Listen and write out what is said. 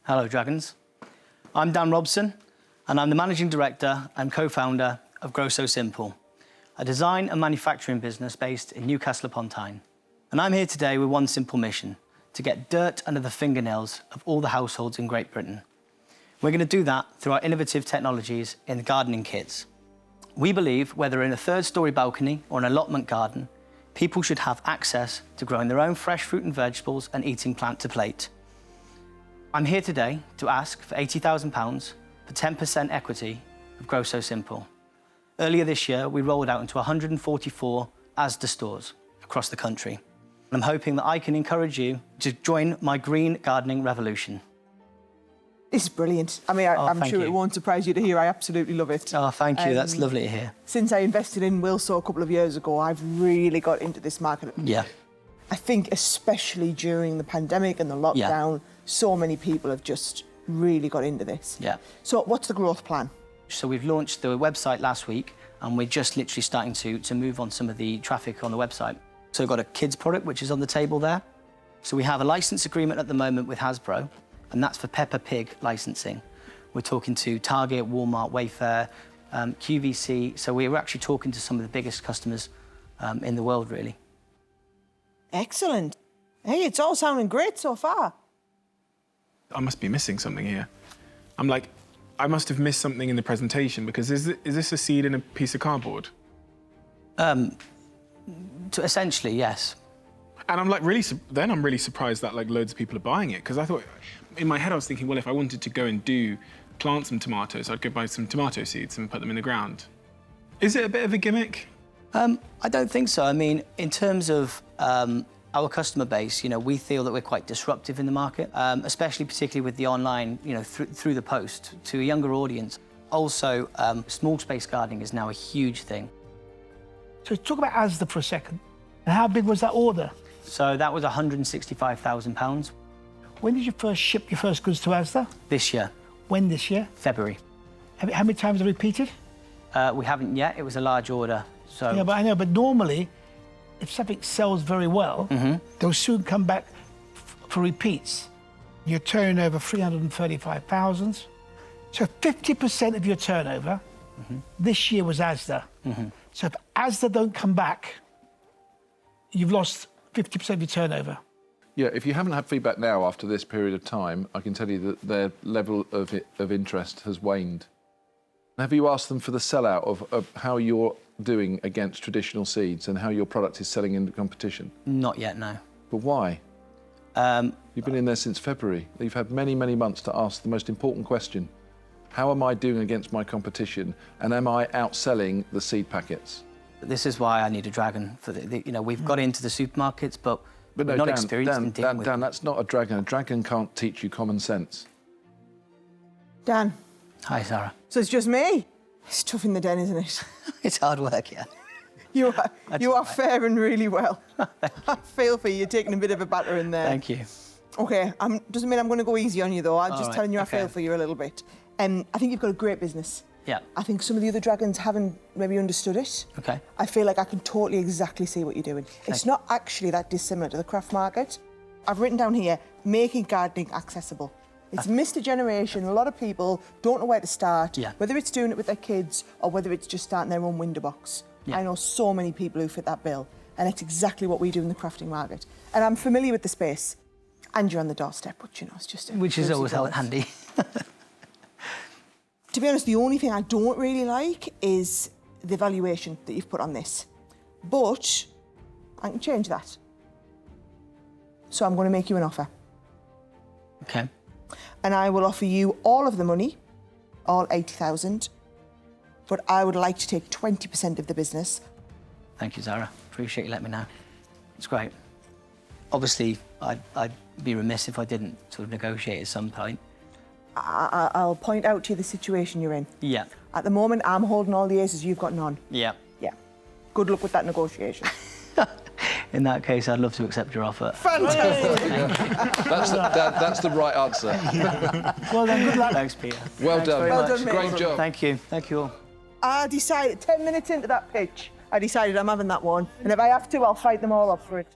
Hello, Dragons. I'm Dan Robson, and I'm the Managing Director and co-founder of Grow So Simple, a design and manufacturing business based in Newcastle upon Tyne. And I'm here today with one simple mission: to get dirt under the fingernails of all the households in Great Britain. We're going to do that through our innovative technologies in gardening kits. We believe, whether in a third-storey balcony or an allotment garden, people should have access to growing their own fresh fruit and vegetables and eating plant to plate. I'm here today to ask for £80,000 for 10% equity of Grow So Simple. Earlier this year, we rolled out into 144 Asda stores across the country. I'm hoping that I can encourage you to join my green gardening revolution. This is brilliant. I mean, I'm sure it won't surprise you to hear I absolutely love it. Oh, thank you. That's lovely to hear. Since I invested in Wilso a couple of years ago, I've really got into this market. Yeah. I think especially during the pandemic and the lockdown, so many people have just really got into this. Yeah. So what's the growth plan? So we've launched the website last week, and we're just literally starting to move on some of the traffic on the website. So we've got a kids product, which is on the table there. So we have a license agreement at the moment with Hasbro, and that's for Peppa Pig licensing. We're talking to Target, Walmart, Wayfair, QVC. So we're actually talking to some of the biggest customers in the world, really. Excellent. Hey, it's all sounding great so far. I must be missing something here. I must have missed something in the presentation, because is this a seed in a piece of cardboard? Essentially, yes. And I'm really surprised that loads of people are buying it, because I thought, in my head I was thinking, well, if I wanted to go and plant some tomatoes, I'd go buy some tomato seeds and put them in the ground. Is it a bit of a gimmick? I don't think so. I mean, in terms of our customer base, we feel that we're quite disruptive in the market, particularly with the online, through the post to a younger audience. Also, small space gardening is now a huge thing. So talk about Asda for a second. And how big was that order? So that was £165,000. When did you first ship your first goods to Asda? This year. When this year? February. How many times have you repeated? We haven't yet. It was a large order. So. Yeah, but I know. But normally, if something sells very well, they'll soon come back for repeats. Your turnover 335,000. So 50% of your turnover this year was Asda. So if Asda don't come back, you've lost 50% of your turnover. Yeah, if you haven't had feedback now after this period of time, I can tell you that their level of interest has waned. Have you asked them for the sellout of how you're doing against traditional seeds and how your product is selling in the competition? Not yet, no. But why? You've been in there since February. You've had many, many months to ask the most important question. How am I doing against my competition, and am I outselling the seed packets? This is why I need a dragon. We've got into the supermarkets, but no, we're not Dan, experienced in dealing with Dan, that's not a dragon. A dragon can't teach you common sense. Dan. Hi, Sarah. So it's just me? It's tough in the den, isn't it? It's hard work, yeah. You are faring really well. I feel for you. You're taking a bit of a batter in there. Thank you. OK, doesn't mean I'm going to go easy on you, though. I'm just telling you I feel for you a little bit. I think you've got a great business. Yeah. I think some of the other dragons haven't maybe understood it. OK. I feel like I can totally exactly see what you're doing. Okay. It's not actually that dissimilar to the craft market. I've written down here, making gardening accessible. It's missed a generation. A lot of people don't know where to start, whether it's doing it with their kids or whether it's just starting their own window box. Yeah. I know so many people who fit that bill, and it's exactly what we do in the crafting market. And I'm familiar with the space, and you're on the doorstep, but it's just... Which is always handy. To be honest, the only thing I don't really like is the valuation that you've put on this. But I can change that. So I'm going to make you an offer. OK. And I will offer you all of the money, all 80,000, but I would like to take 20% of the business. Thank you, Zara. Appreciate you letting me know. It's great. Obviously, I'd be remiss if I didn't sort of negotiate at some point. I'll point out to you the situation you're in. Yeah. At the moment, I'm holding all the aces, you've got none. Yeah. Yeah. Good luck with that negotiation. In that case, I'd love to accept your offer. Fantastic! That's the right answer. Well done, good luck. Thanks, Peter. Well done. Well done, mate. Great job. Thank you. Thank you all. I decided, 10 minutes into that pitch, I decided I'm having that one. And if I have to, I'll fight them all up for it.